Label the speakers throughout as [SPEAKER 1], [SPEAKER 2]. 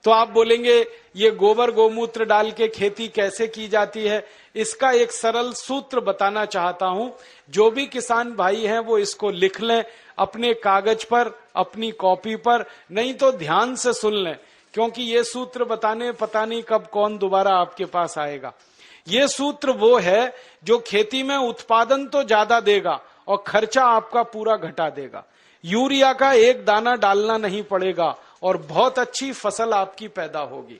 [SPEAKER 1] तो आप बोलेंगे ये गोबर गोमूत्र डाल के खेती कैसे की जाती है? इसका एक सरल सूत्र बताना चाहता हूं। जो भी किसान भाई हैं वो इसको लिख लें अपने कागज पर, अपनी कॉपी पर, नहीं तो ध्यान से सुन लें, क्योंकि ये सूत्र बताने पता नहीं कब कौन दोबारा आपके पास आएगा। ये सूत्र वो है जो खेती में उत्पादन तो ज्यादा देगा और खर्चा आपका पूरा घटा देगा। यूरिया का एक दाना डालना नहीं पड़ेगा और बहुत अच्छी फसल आपकी पैदा होगी।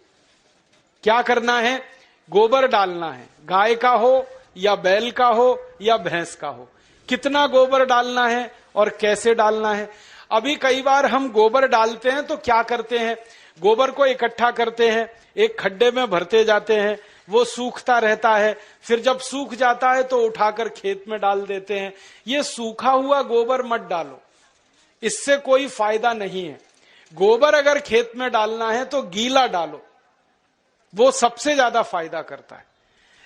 [SPEAKER 1] क्या करना है? गोबर डालना है, गाय का हो या बैल का हो या भैंस का हो। कितना गोबर डालना है और कैसे डालना है? अभी कई बार हम गोबर डालते हैं तो क्या करते हैं, गोबर को इकट्ठा करते हैं, एक खड्डे में भरते जाते हैं, वो सूखता रहता है, फिर जब सूख जाता है तो उठाकर खेत में डाल देते हैं। ये सूखा हुआ गोबर मत डालो, इससे कोई फायदा नहीं है। गोबर अगर खेत में डालना है तो गीला डालो, वो सबसे ज्यादा फायदा करता है।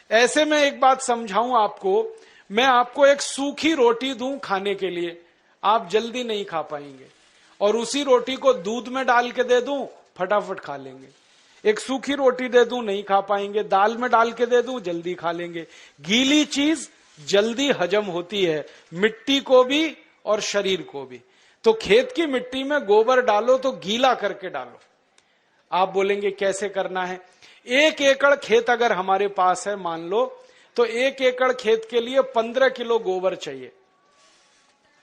[SPEAKER 1] ऐसे में एक बात समझाऊं आपको, मैं आपको एक सूखी रोटी दूं खाने के लिए, आप जल्दी नहीं खा पाएंगे, और उसी रोटी को दूध में डाल के दे दूं, फटाफट खा लेंगे। एक सूखी रोटी दे दूं, नहीं खा पाएंगे, दाल में डाल के दे दूं, जल्दी खा लेंगे। गीली चीज जल्दी हजम होती है, मिट्टी को भी और शरीर को भी। तो खेत की मिट्टी में गोबर डालो तो गीला करके डालो। आप बोलेंगे कैसे करना है? 1 एकड़ खेत अगर हमारे पास है मान लो, तो 1 एकड़ खेत के लिए 15 किलो गोबर चाहिए,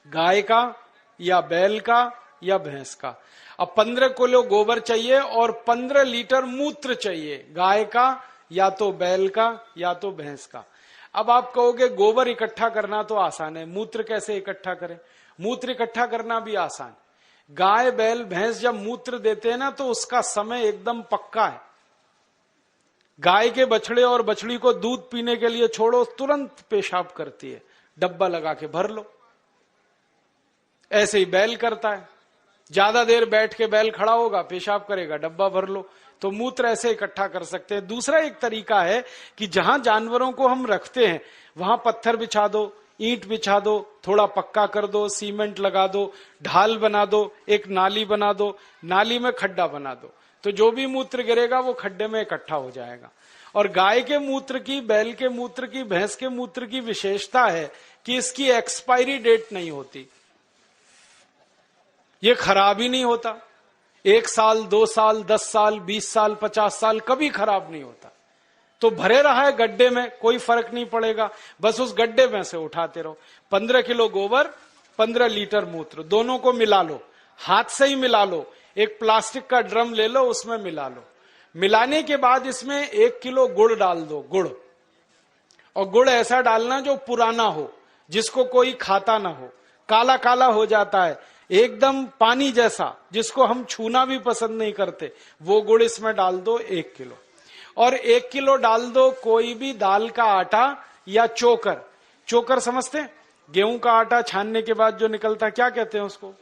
[SPEAKER 1] गाय का या बैल का या भैंस का। अब 15 किलो गोबर चाहिए और 15 लीटर मूत्र चाहिए, गाय का या तो बैल का या तो भैंस का। अब आप कहोगे गोबर इकट्ठा करना तो आसान है, मूत्र कैसे इकट्ठा करें? मूत्र इकट्ठा करना भी आसान। गाय बैल भैंस जब मूत्र देते हैं ना तो उसका समय एकदम पक्का है। गाय के बछड़े और बछड़ी को दूध पीने के लिए छोड़ो, तुरंत पेशाब करती है, डब्बा लगा के भर लो। ऐसे ही बैल करता है, ज्यादा देर बैठ के बैल खड़ा होगा, पेशाब करेगा, डब्बा भर लो। तो मूत्र ऐसे इकट्ठा कर सकते हैं। दूसरा एक तरीका है कि जहां जानवरों को हम रखते हैं वहां पत्थर बिछा दो, ईंट बिछा दो, थोड़ा पक्का कर दो, सीमेंट लगा दो, ढाल बना दो, एक नाली बना दो, नाली में खड्डा बना दो, तो जो भी मूत्र गिरेगा वो खड्डे में इकट्ठा हो जाएगा। और गाय के मूत्र की, बैल के मूत्र की, भैंस के मूत्र की विशेषता है कि इसकी एक्सपायरी डेट नहीं होती, ये खराब ही नहीं होता। 1 साल, 2 साल, 10 साल, 20 साल, 50 साल कभी खराब नहीं होता। तो भरे रहा है गड्ढे में, कोई फर्क नहीं पड़ेगा, बस उस गड्ढे में से उठाते रहो। 15 किलो गोबर, 15 लीटर मूत्र, दोनों को मिला लो, हाथ से ही मिला लो। एक प्लास्टिक का ड्रम ले लो, उसमें मिला लो। मिलाने के बाद इसमें 1 किलो गुड़ डाल दो, गुड़। और गुड़ ऐसा डालना जो पुराना हो, जिसको कोई खाता ना हो, काला काला हो जाता है, एकदम पानी जैसा, जिसको हम छूना भी पसंद नहीं करते, वो गुड़ इसमें डाल दो 1 किलो। और 1 किलो डाल दो कोई भी दाल का आटा या चोकर। चोकर समझते हैं? गेहूं का आटा छानने के बाद जो निकलता है, क्या कहते हैं उसको?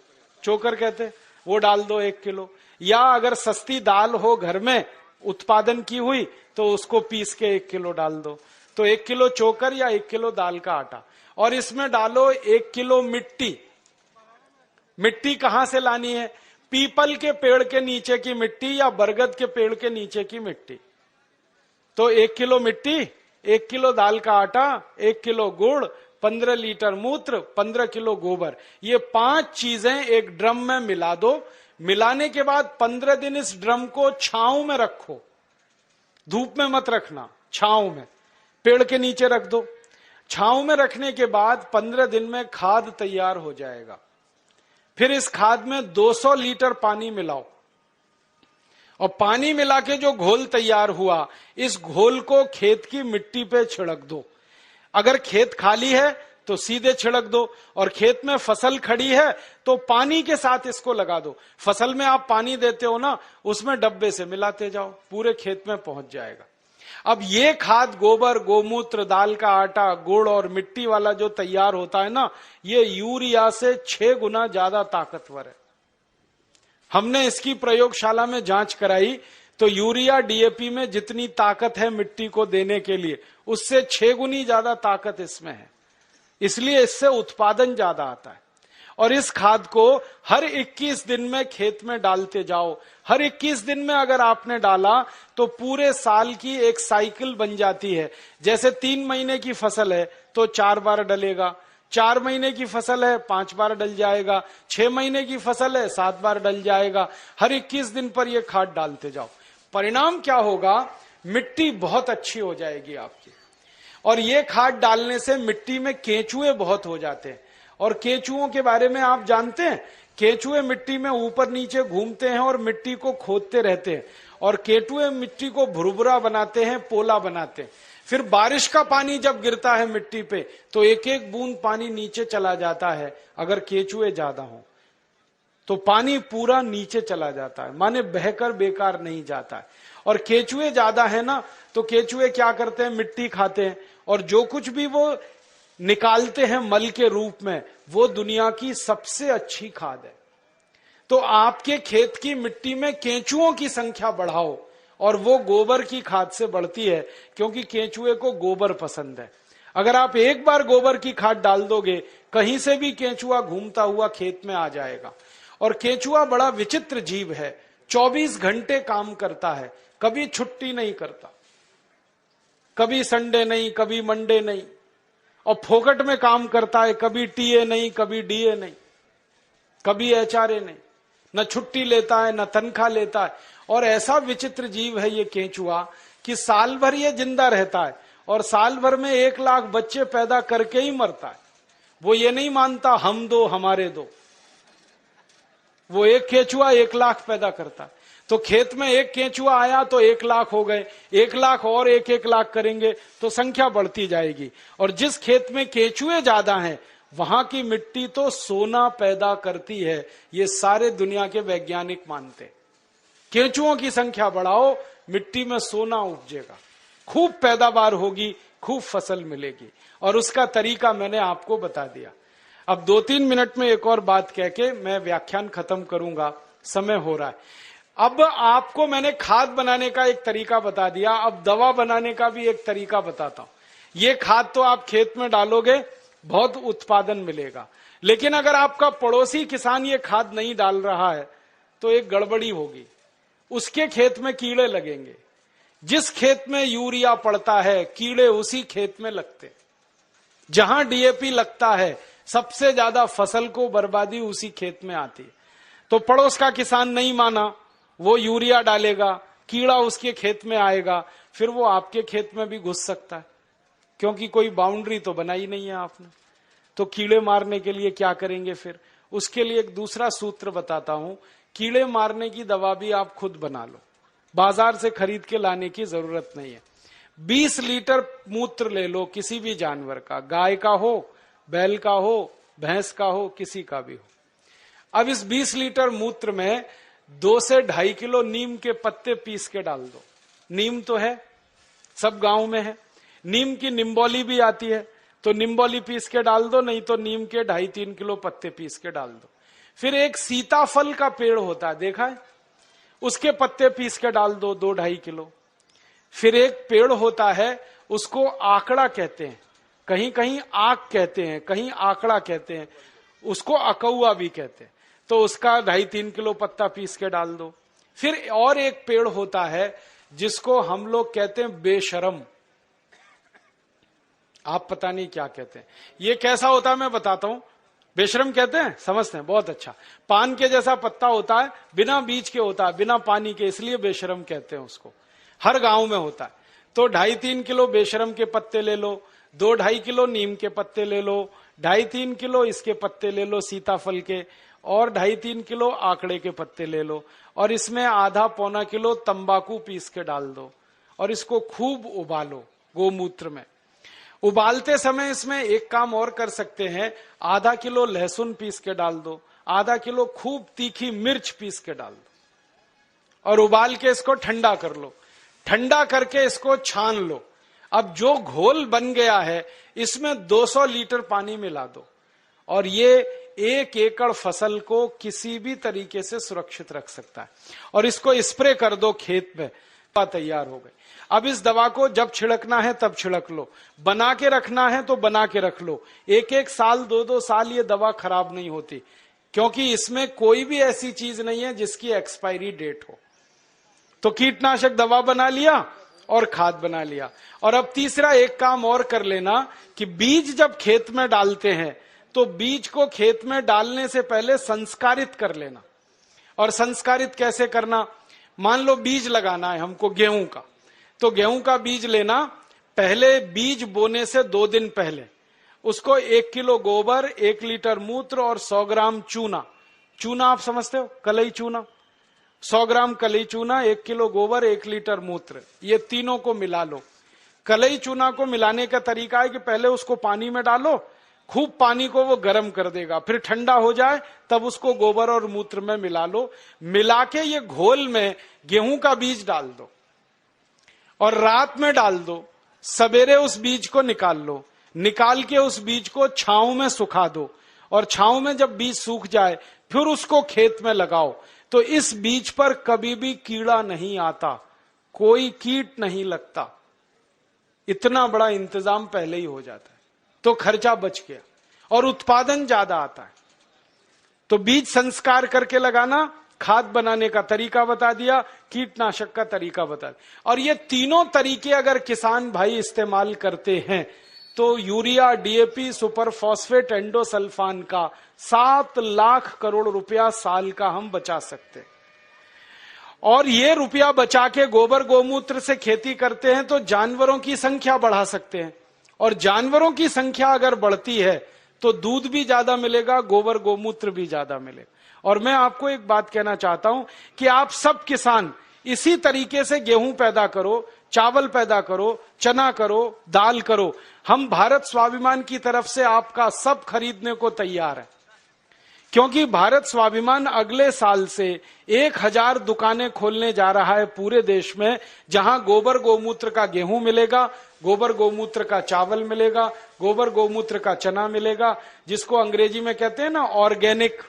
[SPEAKER 1] चोकर कहते हैं। वो डाल दो 1 किलो। या अगर सस्ती दाल हो घर में उत्पादन की हुई तो उसको पीस के 1 किलो डाल दो। तो 1 किलो चोकर या 1 किलो दाल का आटा। और इसमें डालो 1 किलो मिट्टी। मिट्टी कहां से लानी है? पीपल के पेड़ के नीचे की मिट्टी या बरगद के पेड़ के नीचे की मिट्टी। तो 1 किलो मिट्टी, 1 किलो दाल का आटा, 1 किलो गुड़, 15 लीटर मूत्र, 15 किलो गोबर, ये 5 चीजें एक ड्रम में मिला दो। मिलाने के बाद 15 दिन इस ड्रम को छांव में रखो, धूप में मत रखना, छांव में, पेड़ के नीचे रख दो। छांव में रखने के बाद 15 दिन में खाद तैयार हो जाएगा। फिर इस खाद में 200 लीटर पानी मिलाओ और पानी मिला के जो घोल तैयार हुआ, इस घोल को खेत की मिट्टी पे छिड़क दो। अगर खेत खाली है तो सीधे छिड़क दो, और खेत में फसल खड़ी है तो पानी के साथ इसको लगा दो। फसल में आप पानी देते हो ना, उसमें डब्बे से मिलाते जाओ, पूरे खेत में पहुंच जाएगा। अब ये खाद गोबर, गोमूत्र, दाल का आटा, गुड़ और मिट्टी वाला जो तैयार होता है ना, ये यूरिया से 6 गुना ज्यादा ताकतवर है। हमने इसकी प्रयोगशाला में जांच कराई तो यूरिया डीएपी में जितनी ताकत है मिट्टी को देने के लिए, उससे 6 गुनी ज्यादा ताकत इसमें है। इसलिए इससे उत्पादन ज्यादा आता है। और इस खाद को हर 21 दिन में खेत में डालते जाओ। हर 21 दिन में अगर आपने डाला तो पूरे साल की एक साइकिल बन जाती है। जैसे 3 महीने की फसल है तो 4 बार डलेगा, 4 महीने की फसल है 5 बार डल जाएगा, 6 महीने की फसल है 7 बार डल जाएगा। हर 21 दिन पर यह खाद डालते जाओ। परिणाम क्या होगा, मिट्टी बहुत अच्छी हो जाएगी आपकी। और ये खाद डालने से मिट्टी में केंचुए बहुत हो जाते हैं। और केंचुओं के बारे में आप जानते हैं, केंचुए मिट्टी में ऊपर नीचे घूमते हैं और मिट्टी को खोदते रहते हैं। और केंचुए मिट्टी को भुरभुरा बनाते हैं, पोला बनाते हैं। फिर बारिश का पानी जब गिरता है मिट्टी पे तो एक एक बूंद पानी नीचे चला जाता है। अगर केंचुए ज्यादा हो तो पानी पूरा नीचे चला जाता है, माने बहकर बेकार नहीं जाता है। और केंचुए ज्यादा है ना, तो केंचुए क्या करते हैं, मिट्टी खाते हैं और जो कुछ भी वो निकालते हैं मल के रूप में, वो दुनिया की सबसे अच्छी खाद है। तो आपके खेत की मिट्टी में केंचुओं की संख्या बढ़ाओ और वो गोबर की खाद से बढ़ती है, क्योंकि केंचुए को गोबर पसंद है। अगर आप एक बार गोबर की खाद डाल दोगे, कहीं से भी केंचुआ घूमता हुआ खेत में आ जाएगा। और केंचुआ बड़ा विचित्र जीव है, 24 घंटे काम करता है, कभी छुट्टी नहीं करता, कभी संडे नहीं, कभी मंडे नहीं, और फोकट में काम करता है, कभी टीए नहीं, कभी डीए नहीं, कभी एचआरए नहीं, न छुट्टी लेता है न तनख्वाह लेता है। और ऐसा विचित्र जीव है ये केंचुआ कि साल भर ये जिंदा रहता है और साल भर में 1 लाख बच्चे पैदा करके ही मरता है। वो ये नहीं मानता हम दो हमारे दो, वो एक केंचुआ 1 लाख पैदा करता है। तो खेत में एक केंचुआ आया तो 1 लाख हो गए, 1 लाख और 1-1 लाख करेंगे तो संख्या बढ़ती जाएगी। और जिस खेत में केंचुए ज्यादा हैं वहां की मिट्टी तो सोना पैदा करती है, ये सारे दुनिया के वैज्ञानिक मानते। केंचुओं की संख्या बढ़ाओ, मिट्टी में सोना उपजेगा, खूब पैदावार होगी, खूब फसल मिलेगी। और उसका तरीका मैंने आपको बता दिया। अब 2-3 मिनट में एक और बात कह के मैं व्याख्यान खत्म करूंगा, समय हो रहा है। अब आपको मैंने खाद बनाने का एक तरीका बता दिया, अब दवा बनाने का भी एक तरीका बताता हूं। ये खाद तो आप खेत में डालोगे, बहुत उत्पादन मिलेगा, लेकिन अगर आपका पड़ोसी किसान ये खाद नहीं डाल रहा है तो एक गड़बड़ी होगी, उसके खेत में कीड़े लगेंगे। जिस खेत में यूरिया पड़ता है कीड़े उसी खेत में लगते, जहां डीएपी लगता है सबसे ज्यादा फसल को बर्बादी उसी खेत में आती है। तो पड़ोस का किसान नहीं माना, वो यूरिया डालेगा, कीड़ा उसके खेत में आएगा, फिर वो आपके खेत में भी घुस सकता है, क्योंकि कोई बाउंड्री तो बनाई नहीं है आपने। तो कीड़े मारने के लिए क्या करेंगे फिर? उसके लिए एक दूसरा सूत्र बताता हूं। कीड़े मारने की दवा भी आप खुद बना लो, बाजार से खरीद के लाने की जरूरत नहीं है। 20 लीटर मूत्र ले लो किसी भी जानवर का, गाय का हो, बैल का हो, भैंस का हो, किसी का भी हो। अब इस 20 लीटर मूत्र में 2 से 2.5 किलो नीम के पत्ते पीस के डाल दो। नीम तो है, सब गांव में है। नीम की निम्बोली भी आती है, तो निम्बोली पीस के डाल दो, नहीं तो नीम के 2.5-3 किलो पत्ते पीस के डाल दो। फिर एक सीताफल का पेड़ होता है, देखा है, उसके पत्ते पीस के डाल दो 2-2.5 किलो। फिर एक पेड़ होता है, उसको आकड़ा कहते हैं, कहीं कहीं आक कहते हैं, कहीं आकड़ा कहते हैं, उसको अकौआ भी कहते हैं, तो उसका 2.5-3 किलो पत्ता पीस के डाल दो। फिर और एक पेड़ होता है जिसको हम लोग कहते हैं बेशरम, आप पता नहीं क्या कहते हैं। ये कैसा होता है मैं बताता हूं। बेशरम कहते हैं, समझते हैं, बहुत अच्छा। पान के जैसा पत्ता होता है, बिना बीज के होता है, बिना पानी के, इसलिए बेशरम कहते हैं उसको। हर गांव में होता है। तो 2.5-3 किलो बेशरम के पत्ते ले लो, 2-2.5 किलो नीम के पत्ते ले लो, 2.5-3 किलो इसके पत्ते ले लो सीताफल के, और 2.5-3 किलो आकड़े के पत्ते ले लो, और इसमें आधा-पौना किलो तंबाकू पीस के डाल दो, और इसको खूब उबालो गोमूत्र में। उबालते समय इसमें एक काम और कर सकते हैं, आधा किलो लहसुन पीस के डाल दो, आधा किलो खूब तीखी मिर्च पीस के डाल दो, और उबाल के इसको ठंडा कर लो। ठंडा करके इसको छान लो। अब जो घोल बन गया है इसमें 200 लीटर पानी मिला दो, और ये 1 एकड़ फसल को किसी भी तरीके से सुरक्षित रख सकता है। और इसको स्प्रे कर दो खेत में। दवा तैयार हो गई। अब इस दवा को जब छिड़कना है तब छिड़क लो, बना के रखना है तो बना के रख लो। एक एक साल, दो दो साल ये दवा खराब नहीं होती, क्योंकि इसमें कोई भी ऐसी चीज नहीं है जिसकी एक्सपायरी डेट हो। तो कीटनाशक दवा बना लिया और खाद बना लिया। और अब तीसरा एक काम और कर लेना कि बीज जब खेत में डालते हैं तो बीज को खेत में डालने से पहले संस्कारित कर लेना। और संस्कारित कैसे करना? मान लो बीज लगाना है हमको गेहूं का, तो गेहूं का बीज लेना, पहले बीज बोने से 2 दिन पहले उसको 1 किलो गोबर, 1 लीटर मूत्र और 100 ग्राम चूना, चूना आप समझते हो, कलई चूना, 100 ग्राम कलई चूना, 1 किलो गोबर, 1 लीटर मूत्र, ये तीनों को मिला लो। कलई चूना को मिलाने का तरीका है कि पहले उसको पानी में डालो, खूब पानी को वो गर्म कर देगा, फिर ठंडा हो जाए तब उसको गोबर और मूत्र में मिला लो। मिला के ये घोल में गेहूं का बीज डाल दो और रात में डाल दो, सवेरे उस बीज को निकाल लो, निकाल के उस बीज को छांव में सुखा दो, और छांव में जब बीज सूख जाए फिर उसको खेत में लगाओ। तो इस बीज पर कभी भी कीड़ा नहीं आता, कोई कीट नहीं लगता, इतना बड़ा इंतजाम पहले ही हो जाता है, तो खर्चा बच गया और उत्पादन ज्यादा आता है। तो बीज संस्कार करके लगाना, खाद बनाने का तरीका बता दिया, कीटनाशक का तरीका बता दिया। और ये तीनों तरीके अगर किसान भाई इस्तेमाल करते हैं तो urea, DAP, super phosphate, endosulfan का 7 लाख करोड़ रुपया साल का हम बचा सकते हैं। और ये रुपया बचा के गोबर गोमूत्र से खेती करते हैं तो जानवरों की संख्या बढ़ा सकते हैं, और जानवरों की संख्या अगर बढ़ती है तो दूध भी ज्यादा मिलेगा, गोबर गोमूत्र भी ज्यादा मिलेगा। और मैं आपको एक बात कहना चाहता हूं कि आप सब किसान इसी तरीके से गेहूं पैदा करो, चावल पैदा करो, चना करो, दाल करो। हम भारत स्वाभिमान की तरफ से आपका सब खरीदने को तैयार है, क्योंकि भारत स्वाभिमान अगले साल से 1000 दुकानें खोलने जा रहा है पूरे देश में, जहां गोबर गोमूत्र का गेहूं मिलेगा, गोबर गोमूत्र का चावल मिलेगा, गोबर गोमूत्र का चना मिलेगा, जिसको अंग्रेजी में कहते हैं ना ऑर्गेनिक,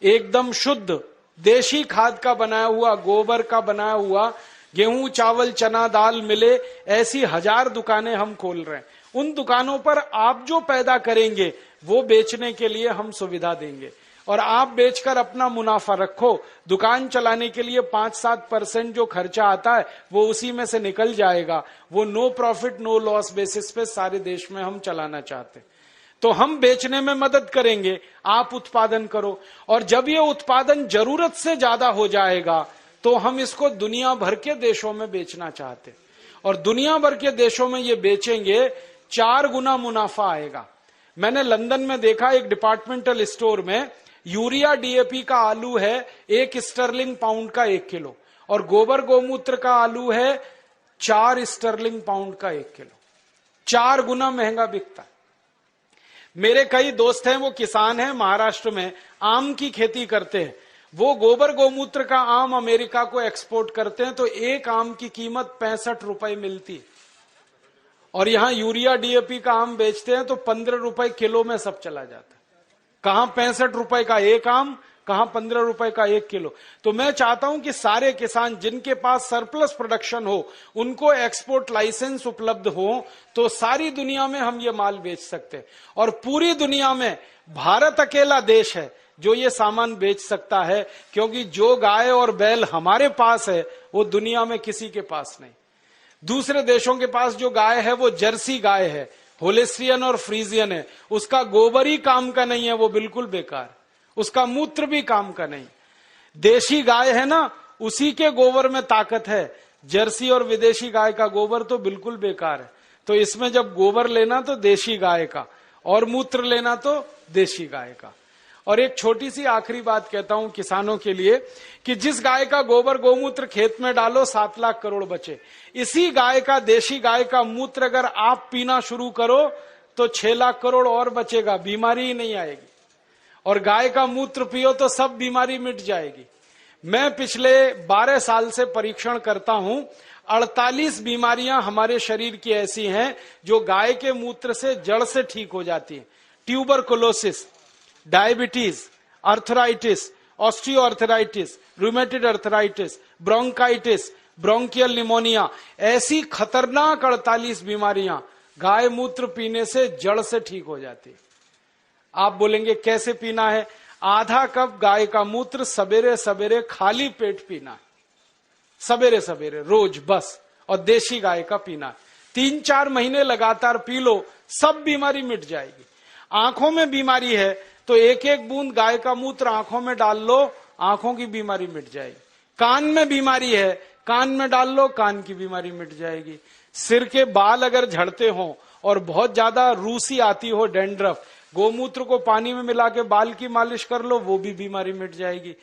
[SPEAKER 1] एकदम शुद्ध देशी खाद का बनाया हुआ, गोबर का बनाया हुआ गेहूं, चावल, चना, दाल मिले, ऐसी 1000 दुकानें हम खोल रहे हैं। उन दुकानों पर आप जो पैदा करेंगे वो बेचने के लिए हम सुविधा देंगे, और आप बेचकर अपना मुनाफा रखो। दुकान चलाने के लिए 5-7% जो खर्चा आता है वो उसी में से निकल जाएगा। वो no profit no loss basis पे सारे देश में हम चलाना चाहते हैं। तो हम बेचने में मदद करेंगे, आप उत्पादन करो। और जब ये उत्पादन जरूरत से ज्यादा हो जाएगा तो हम इसको दुनिया भर के देशों में बेचना चाहते हैं, और दुनिया भर के देशों में ये बेचेंगे 4 गुना मुनाफा आएगा। मैंने लंदन में देखा, एक डिपार्टमेंटल स्टोर में यूरिया डीएपी का आलू है 1 स्टर्लिंग पाउंड का 1 किलो, और गोबर गोमूत्र का आलू है 4 स्टर्लिंग पाउंड का 1 किलो। 4 गुना महंगा बिकता है। मेरे कई दोस्त हैं, वो किसान हैं, महाराष्ट्र में आम की खेती करते हैं। वो गोबर गोमूत्र का आम अमेरिका को एक्सपोर्ट करते हैं, तो एक आम की कीमत 65 रुपए मिलती है, और यहां यूरिया डीएपी का आम बेचते हैं तो 15 रुपए किलो में सब चला जाता है। कहां 65 रुपए का एक आम, कहां 15 रुपए का 1 किलो। तो मैं चाहता हूं कि सारे किसान जिनके पास सरप्लस प्रोडक्शन हो, उनको एक्सपोर्ट लाइसेंस उपलब्ध हो, तो सारी दुनिया में हम ये माल बेच सकते हैं। और पूरी दुनिया में भारत अकेला देश है जो ये सामान बेच सकता है, क्योंकि जो गाय और बैल हमारे पास है वो दुनिया में किसी के पास नहीं। दूसरे देशों के पास जो गाय है वो जर्सी गाय है, होलेस्ट्रियन और फ्रीजियन है, उसका गोबर ही काम का नहीं है, वो बिल्कुल बेकार, उसका मूत्र भी काम का नहीं। देशी गाय है ना, उसी के गोबर में ताकत है, जर्सी और विदेशी गाय का गोबर तो बिल्कुल बेकार है। तो इसमें जब गोबर लेना तो देशी गाय का, और मूत्र लेना तो देशी गाय का। और एक छोटी सी आखिरी बात कहता हूं किसानों के लिए, कि जिस गाय का गोबर गोमूत्र खेत में डालो 7 लाख करोड़ बचे, इसी गाय का, देशी गाय का मूत्र अगर आप पीना शुरू करो तो 6 लाख करोड़ और बचेगा, बीमारी ही नहीं आएगी। और गाय का मूत्र पियो तो सब बीमारी मिट जाएगी। मैं पिछले 12 साल से परीक्षण करता हूं, 48 बीमारियां हमारे शरीर की ऐसी हैं जो गाय के मूत्र से जड़ से ठीक हो जाती हैं। Tuberculosis, diabetes, arthritis, osteoarthritis, rheumatoid arthritis, bronchitis, bronchial pneumonia, ऐसी खतरनाक 48 बीमारियां गाय मूत्र पीने से जड़ से ठीक हो जाती है। आप बोलेंगे कैसे पीना है? आधा कप गाय का मूत्र सवेरे सवेरे खाली पेट पीना है, सवेरे सवेरे रोज बस, और देशी गाय का पीना है। 3-4 महीने लगातार पी लो, सब बीमारी मिट जाएगी। आंखों में बीमारी है तो एक एक बूंद गाय का मूत्र आंखों में डाल लो, आंखों की बीमारी मिट जाएगी। कान में बीमारी है, कान में डाल लो, कान की बीमारी मिट जाएगी। सिर के बाल अगर झड़ते हो और बहुत ज्यादा रूसी आती हो, डैंड्रफ, गोमूत्र को पानी में मिला के बाल की मालिश कर लो, वो भी बीमारी मिट जाएगी।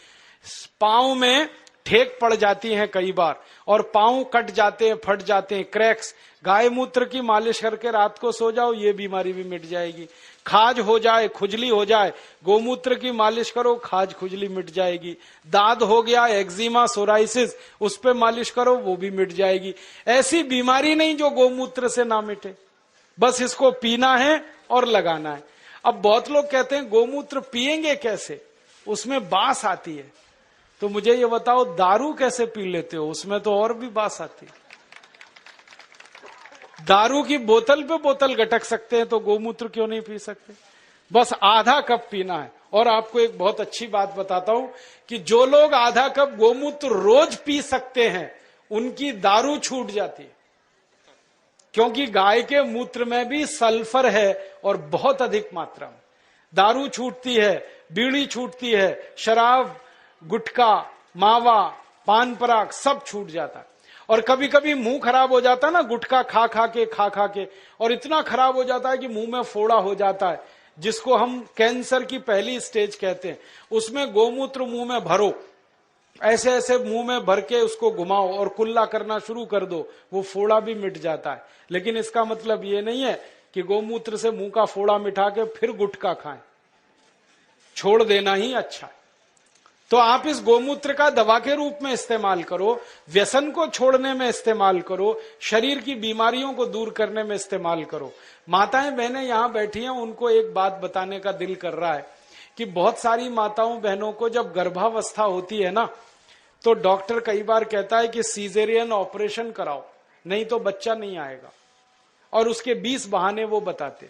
[SPEAKER 1] पांव में ठेक पड़ जाती हैं कई बार, और पांव कट जाते हैं, फट जाते हैं, क्रैक्स, गाय मूत्र की मालिश करके रात को सो जाओ, ये बीमारी भी मिट जाएगी। खाज हो जाए, खुजली हो जाए, गोमूत्र की मालिश करो, खाज खुजली मिट जाएगी। दाद हो गया, एक्जिमा, सोराइसिस, उस पे मालिश करो, वो भी मिट जाएगी। ऐसी बीमारी नहीं जो गोमूत्र से ना मिटे। बस इसको पीना है और लगाना है। अब बहुत लोग कहते हैं गोमूत्र पिएंगे कैसे, उसमें बास आती है। तो मुझे ये बताओ, दारू कैसे पी लेते हो? उसमें तो और भी बास आती है। दारू की बोतल पे बोतल गटक सकते हैं तो गोमूत्र क्यों नहीं पी सकते? बस आधा कप पीना है। और आपको एक बहुत अच्छी बात बताता हूं कि जो लोग आधा कप गोमूत्र रोज पी सकते हैं, उनकी दारू छूट जाती है, क्योंकि गाय के मूत्र में भी सल्फर है और बहुत अधिक मात्रा में। दारू छूटती है, बीड़ी छूटती है, शराब, गुटखा, मावा, पान पराग सब छूट जाता है। और कभी कभी मुंह खराब हो जाता है ना, गुटखा खा खा के, और इतना खराब हो जाता है कि मुंह में फोड़ा हो जाता है, जिसको हम कैंसर की पहली स्टेज कहते हैं। उसमें गोमूत्र मुंह में भरो, ऐसे ऐसे मुंह में भर के उसको घुमाओ और कुल्ला करना शुरू कर दो, वो फोड़ा भी मिट जाता है। लेकिन इसका मतलब ये नहीं है कि गोमूत्र से मुंह का फोड़ा मिटा के फिर गुटखा खाएं, छोड़ देना ही अच्छा है। तो आप इस गोमूत्र का दवा के रूप में इस्तेमाल करो, व्यसन को छोड़ने में इस्तेमाल करो, शरीर की बीमारियों को दूर करने में इस्तेमाल करो। माताएं बहनें यहां बैठी हैं, उनको एक बात बताने का दिल कर रहा है कि बहुत सारी माताओं बहनों को जब गर्भावस्था होती है ना, तो डॉक्टर कई बार कहता है कि सीजेरियन ऑपरेशन कराओ, नहीं तो बच्चा नहीं आएगा। और उसके 20 बहाने वो बताते,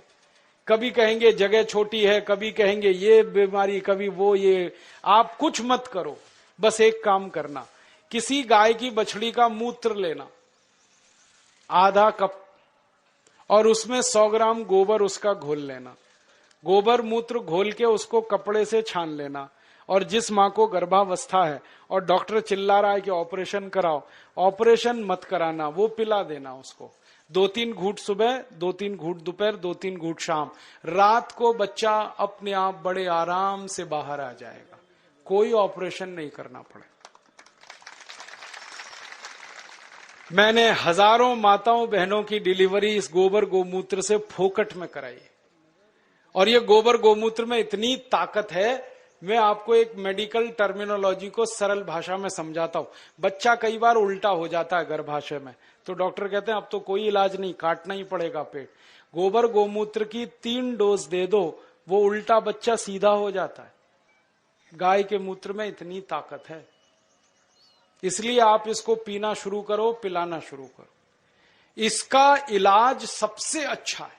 [SPEAKER 1] कभी कहेंगे जगह छोटी है, कभी कहेंगे ये बीमारी, कभी वो ये। आप कुछ मत करो, बस एक काम करना, किसी गाय की बछड़ी का मूत्र लेना आधा कप, और उसमें 100 ग्राम गोबर उसका घोल लेना। गोबर मूत्र घोल के उसको कपड़े से छान लेना। और जिस माँ को गर्भावस्था है और डॉक्टर चिल्ला रहा है कि ऑपरेशन कराओ, ऑपरेशन मत कराना, वो पिला देना उसको। 2-3 घूंट सुबह, 2-3 घूंट दोपहर, 2-3 घूंट शाम। रात को बच्चा अपने आप बड़े आराम से बाहर आ जाएगा, कोई ऑपरेशन नहीं करना पड़े। मैंने हजारों माताओं बहनों की डिलीवरी इस गोबर गोमूत्र से फोकट में कराई है। और ये गोबर गोमूत्र में इतनी ताकत है, मैं आपको एक मेडिकल टर्मिनोलॉजी को सरल भाषा में समझाता हूं। बच्चा कई बार उल्टा हो जाता है गर्भाशय में, तो डॉक्टर कहते हैं अब तो कोई इलाज नहीं, काटना ही पड़ेगा पेट। गोबर गोमूत्र की 3 डोज दे दो, वो उल्टा बच्चा सीधा हो जाता है। गाय के मूत्र में इतनी ताकत है, इसलिए आप इसको पीना शुरू करो, पिलाना शुरू करो। इसका इलाज सबसे अच्छा है,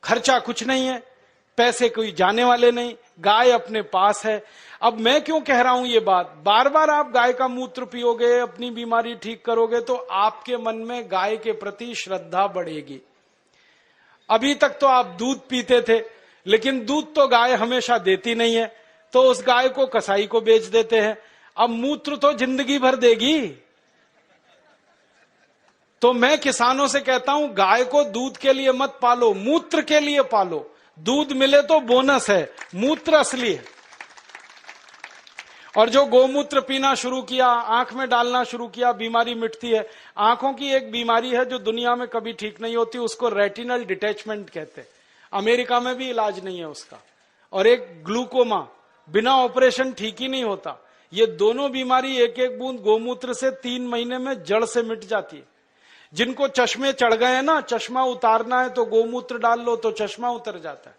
[SPEAKER 1] खर्चा कुछ नहीं है, पैसे कोई जाने वाले नहीं, गाय अपने पास है। अब मैं क्यों कह रहा हूं ये बात, बार बार आप गाय का मूत्र पियोगे, अपनी बीमारी ठीक करोगे, तो आपके मन में गाय के प्रति श्रद्धा बढ़ेगी। अभी तक तो आप दूध पीते थे, लेकिन दूध तो गाय हमेशा देती नहीं है, तो उस गाय को कसाई को बेच देते हैं। अब मूत्र तो जिंदगी भर देगी। तो मैं किसानों से कहता हूं, गाय को दूध के लिए मत पालो, मूत्र के लिए पालो। दूध मिले तो बोनस है, मूत्र असली है। और जो गोमूत्र पीना शुरू किया, आंख में डालना शुरू किया, बीमारी मिटती है। आंखों की एक बीमारी है जो दुनिया में कभी ठीक नहीं होती, उसको रेटिनल डिटैचमेंट कहते हैं। अमेरिका में भी इलाज नहीं है उसका। और एक ग्लूकोमा, बिना ऑपरेशन ठीक ही नहीं होता। ये दोनों बीमारी एक एक बूंद गोमूत्र से 3 महीने में जड़ से मिट जाती है। जिनको चश्मे चढ़ गए हैं ना, चश्मा उतारना है तो गोमूत्र डाल लो तो चश्मा उतर जाता है।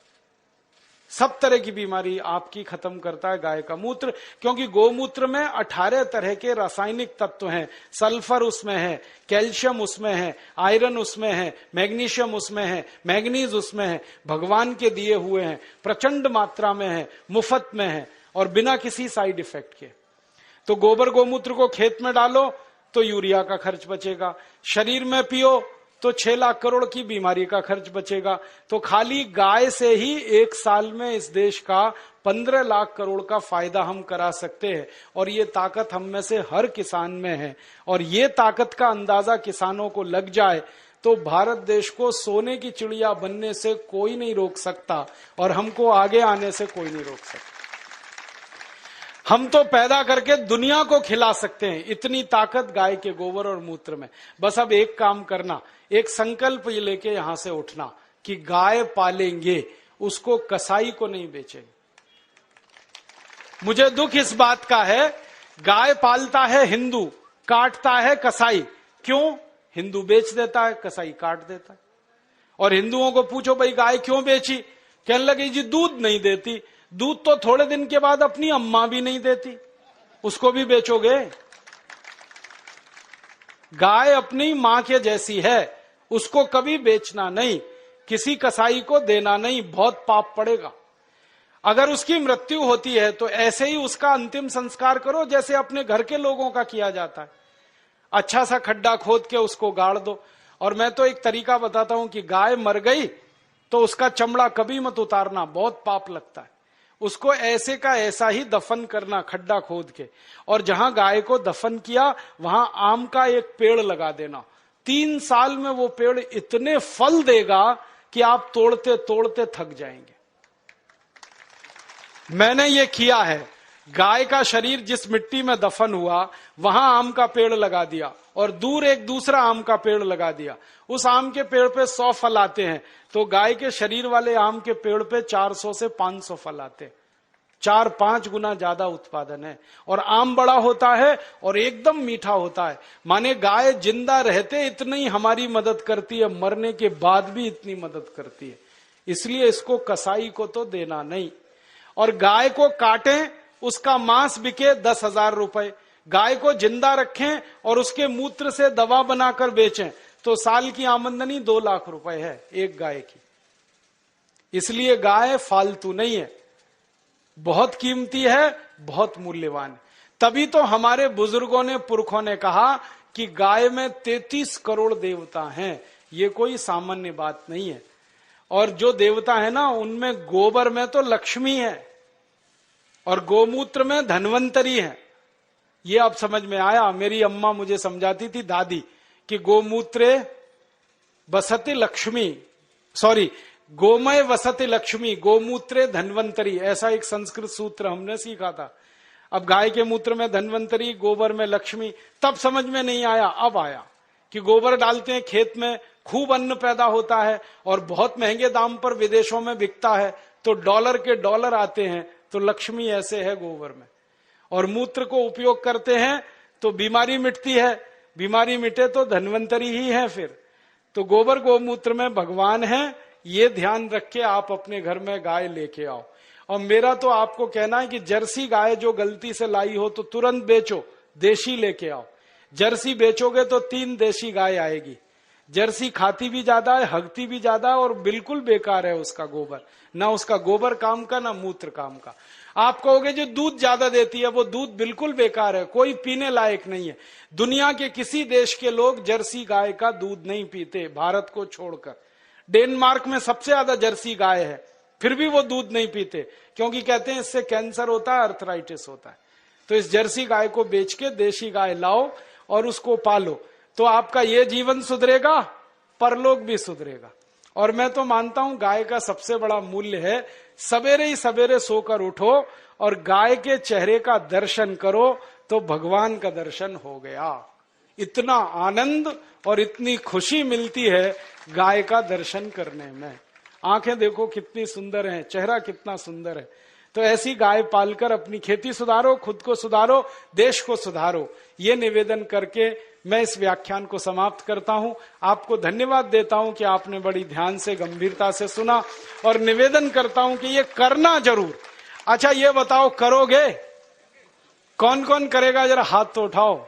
[SPEAKER 1] सब तरह की बीमारी आपकी खत्म करता है गाय का मूत्र, क्योंकि गोमूत्र में 18 तरह के रासायनिक तत्व हैं। सल्फर उसमें है, कैल्शियम उसमें है, आयरन उसमें है, मैग्नीशियम उसमें है, मैग्नीज उसमें है, भगवान के दिए हुए हैं, प्रचंड मात्रा में है, मुफ्त में है और बिना किसी साइड इफेक्ट के। तो गोबर गोमूत्र को खेत में डालो तो यूरिया का खर्च बचेगा, शरीर में पियो तो 6 लाख करोड़ की बीमारी का खर्च बचेगा। तो खाली गाय से ही एक साल में इस देश का 15 लाख करोड़ का फायदा हम करा सकते हैं। और ये ताकत हम में से हर किसान में है, और ये ताकत का अंदाजा किसानों को लग जाए तो भारत देश को सोने की चिड़िया बनने से कोई नहीं रोक सकता, और हमको आगे आने से कोई नहीं रोक सकता। हम तो पैदा करके दुनिया को खिला सकते हैं, इतनी ताकत गाय के गोबर और मूत्र में। बस अब एक काम करना, एक संकल्प लेके यहां से उठना कि गाय पालेंगे, उसको कसाई को नहीं बेचेंगे। मुझे दुख इस बात का है, गाय पालता है हिंदू, काटता है कसाई। क्यों? हिंदू बेच देता है, कसाई काट देता है। और हिंदुओं को पूछो भाई गाय क्यों बेची, कहने लगे जी दूध नहीं देती। दूध तो थोड़े दिन के बाद अपनी अम्मा भी नहीं देती, उसको भी बेचोगे? गाय अपनी मां के जैसी है, उसको कभी बेचना नहीं, किसी कसाई को देना नहीं, बहुत पाप पड़ेगा। अगर उसकी मृत्यु होती है तो ऐसे ही उसका अंतिम संस्कार करो जैसे अपने घर के लोगों का किया जाता है। अच्छा सा खड्डा खोद के उसको गाड़ दो। और मैं तो एक तरीका बताता हूं कि गाय मर गई तो उसका चमड़ा कभी मत उतारना, बहुत पाप लगता है। उसको ऐसे का ऐसा ही दफन करना, खड्डा खोद के, और जहां गाय को दफन किया वहां आम का एक पेड़ लगा देना। 3 साल में वो पेड़ इतने फल देगा कि आप तोड़ते तोड़ते थक जाएंगे। मैंने ये किया है, गाय का शरीर जिस मिट्टी में दफन हुआ वहां आम का पेड़ लगा दिया और दूर एक दूसरा आम का पेड़ लगा दिया। उस आम के पेड़ पे 100 फल आते हैं, तो गाय के शरीर वाले आम के पेड़ पे 400 से 500 फल आते हैं। 4-5 गुना ज्यादा उत्पादन है, और आम बड़ा होता है और एकदम मीठा होता है। माने गाय जिंदा रहते इतनी हमारी मदद करती है, मरने के बाद भी इतनी मदद करती है। इसलिए इसको कसाई को तो देना नहीं। और गाय को काटें, उसका मांस बिके 10,000 रुपए, गाय को जिंदा रखें और उसके मूत्र से दवा बनाकर बेचें तो साल की आमदनी 2 लाख रुपए है एक गाय की। इसलिए गाय फालतू नहीं है, बहुत कीमती है, बहुत मूल्यवान है। तभी तो हमारे बुजुर्गों ने, पुरखों ने कहा कि गाय में 33 करोड़ देवता हैं। ये कोई सामान्य बात नहीं है। और जो देवता है ना, उनमें गोबर में तो लक्ष्मी है और गोमूत्र में धन्वंतरी है। ये अब समझ में आया। मेरी अम्मा मुझे समझाती थी, दादी, कि गोमूत्रे वसति लक्ष्मी, सॉरी, गोमय वसति लक्ष्मी, गोमूत्रे धन्वंतरी, ऐसा एक संस्कृत सूत्र हमने सीखा था। अब गाय के मूत्र में धन्वंतरी, गोबर में लक्ष्मी, तब समझ में नहीं आया, अब आया कि गोबर डालते हैं खेत में, खूब अन्न पैदा होता है और बहुत महंगे दाम पर विदेशों में बिकता है, तो डॉलर के डॉलर आते हैं। तो लक्ष्मी ऐसे है गोबर में। और मूत्र को उपयोग करते हैं तो बीमारी मिटती है, बीमारी मिटे तो धन्वंतरी ही है फिर। तो गोबर गोमूत्र में भगवान है, ये ध्यान रख के आप अपने घर में गाय लेके आओ। और मेरा तो आपको कहना है कि जर्सी गाय जो गलती से लाई हो तो तुरंत बेचो, देशी लेके आओ। जर्सी बेचोगे तो 3 देशी गाय आएगी। जर्सी खाती भी ज्यादा है, हगती भी ज्यादा है और बिल्कुल बेकार है उसका गोबर, ना उसका गोबर काम का ना मूत्र काम का। आप कहोगे जो दूध ज्यादा देती है, वो दूध बिल्कुल बेकार है, कोई पीने लायक नहीं है। दुनिया के किसी देश के लोग जर्सी गाय का दूध नहीं पीते, भारत को छोड़कर। डेनमार्क में सबसे ज्यादा जर्सी गाय है, फिर भी वो दूध नहीं पीते, क्योंकि कहते हैं इससे कैंसर होता है, अर्थराइटिस होता है। तो इस जर्सी गाय को बेच के देशी गाय लाओ और उसको पालो, तो आपका ये जीवन सुधरेगा, परलोक भी सुधरेगा। और मैं तो मानता हूं गाय का सबसे बड़ा मूल्य है, सवेरे ही सवेरे सोकर उठो और गाय के चेहरे का दर्शन करो तो भगवान का दर्शन हो गया। इतना आनंद और इतनी खुशी मिलती है गाय का दर्शन करने में। आंखें देखो कितनी सुंदर हैं, चेहरा कितना सुंदर है। तो ऐसी गाय पालकर अपनी खेती सुधारो, खुद को सुधारो, देश को सुधारो। ये निवेदन करके मैं इस व्याख्यान को समाप्त करता हूं। आपको धन्यवाद देता हूं कि आपने बड़ी ध्यान से, गंभीरता से सुना, और निवेदन करता हूं कि ये करना जरूर। अच्छा, ये बताओ, करोगे? कौन कौन करेगा? जरा हाथ तो उठाओ।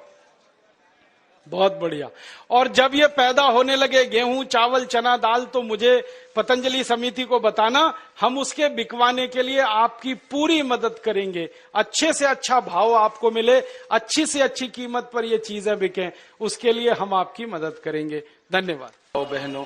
[SPEAKER 1] बहुत बढ़िया। और जब ये पैदा होने लगे गेहूं, चावल, चना, दाल, तो मुझे पतंजलि समिति को बताना, हम उसके बिकवाने के लिए आपकी पूरी मदद करेंगे। अच्छे से अच्छा भाव आपको मिले, अच्छी से अच्छी कीमत पर ये चीजें बिकें, उसके लिए हम आपकी मदद करेंगे। धन्यवाद। बहनों,